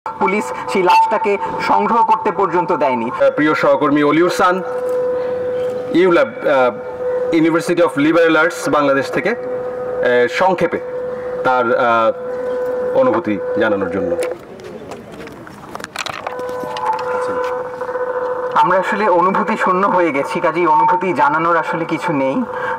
Police সেই লাশটাকে সংগ্রহ করতে পর্যন্ত দেয়নি। প্রিয় সহকর্মী Aliur San, ULAB university of liberal arts Bangladesh থেকে সংক্ষেপে তার অনুভূতি জানানোর জন্য। আমরা আসলে অনুভূতি শূন্য হয়ে গেছি, কাজেই অনুভূতি জানানোর আসলে কিছু নেই।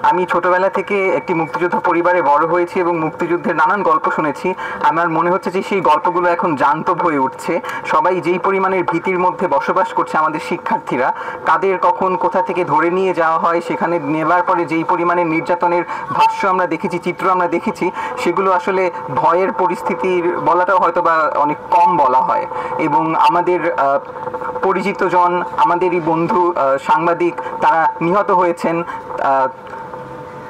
আমি ছোটবেলা থেকে একটি মুক্তিযোদ্ধা পরিবারে বড় হয়েছি এবং মুক্তিযুদ্ধের নানান গল্প শুনেছি। আমার মনে হচ্ছে যে সেই গল্পগুলো এখন জান্তব হয়ে উঠছে। সবাই যেই পরিমাণের ভীতির মধ্যে বসবাস করছে, আমাদের শিক্ষার্থীরা, তাদের কখন কোথা থেকে ধরে নিয়ে যাওয়া হয়, সেখানে নেবার পরে যেই পরিমাণের নির্যাতনের ভাষ্য আমরা দেখেছি, চিত্র আমরা দেখেছি, সেগুলো আসলে ভয়ের পরিস্থিতির বলাটাও হয়তো বা অনেক কম বলা হয়। এবং আমাদের পরিচিত জন, আমাদেরই বন্ধু সাংবাদিক, তারা নিহত হয়েছেন।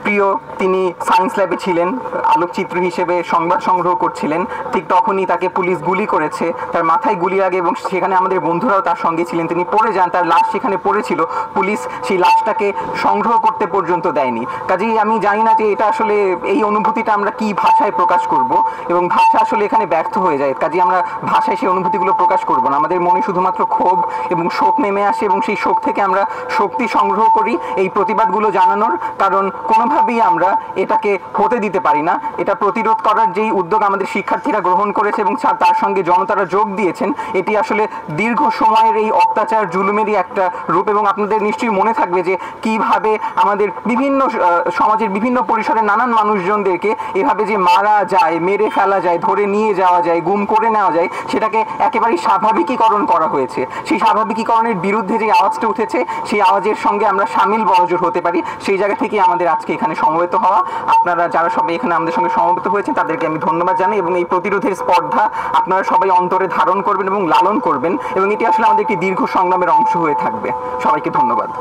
প্রিয় তিনি সায়েন্স ল্যাবে ছিলেন, আলোকচিত্র হিসেবে সংবাদ সংগ্রহ করছিলেন, ঠিক তখনই তাকে পুলিশ গুলি করেছে, তার মাথায় গুলি লাগে এবং সেখানে আমাদের বন্ধুরাও তার সঙ্গে ছিলেন। তিনি পড়ে যান, তার লাশ সেখানে পড়েছিল, পুলিশ সেই লাশটাকে সংগ্রহ করতে পর্যন্ত দেয়নি। কাজেই আমি জানি না যে এটা আসলে এই অনুভূতিটা আমরা কি ভাষায় প্রকাশ করব, এবং ভাষা আসলে এখানে ব্যর্থ হয়ে যায়। কাজেই আমরা ভাষায় সেই অনুভূতিগুলো প্রকাশ করব না, আমাদের মনে শুধুমাত্র ক্ষোভ এবং শোক নেমে আসে, এবং সেই শোক থেকে আমরা শক্তি সংগ্রহ করি এই প্রতিবাদগুলো জানানোর। কারণ কোনোভাবেই আমরা এটাকে হতে দিতে পারি না। এটা প্রতিরোধ করার যেই উদ্যোগ আমাদের শিক্ষার্থীরা গ্রহণ করেছে এবং তার সঙ্গে জনতারা যোগ দিয়েছেন, এটি আসলে দীর্ঘ সময়ের এই অত্যাচার জুলুমেরই একটা রূপ। এবং আপনাদের নিশ্চয়ই মনে থাকবে যে কিভাবে আমাদের বিভিন্ন সমাজের বিভিন্ন পরিসরে নানান মানুষজনদেরকে এভাবে যে মারা যায়, মেরে ফেলা যায়, ধরে নিয়ে যাওয়া যায়, গুম করে নেওয়া যায়, সেটাকে একেবারেই স্বাভাবিকীকরণ করা হয়েছে। সেই স্বাভাবিকীকরণের বিরুদ্ধে যে আওয়াজটা উঠেছে, সেই আওয়াজের সঙ্গে আমরা সামিল বড়জোর হতে পারি। সেই জায়গা থেকে আমাদের আজকে এখানে সমবেত হওয়া। আপনারা যারা সবাই এখানে আমাদের সঙ্গে সমবেত হয়েছেন, তাদেরকে আমি ধন্যবাদ জানাই। এবং এই প্রতিরোধের স্পর্ধা আপনারা সবাই অন্তরে ধারণ করবেন এবং লালন করবেন, এবং এটি আসলে আমাদের একটি দীর্ঘ সংগ্রামের অংশ হয়ে থাকবে। সবাইকে ধন্যবাদ।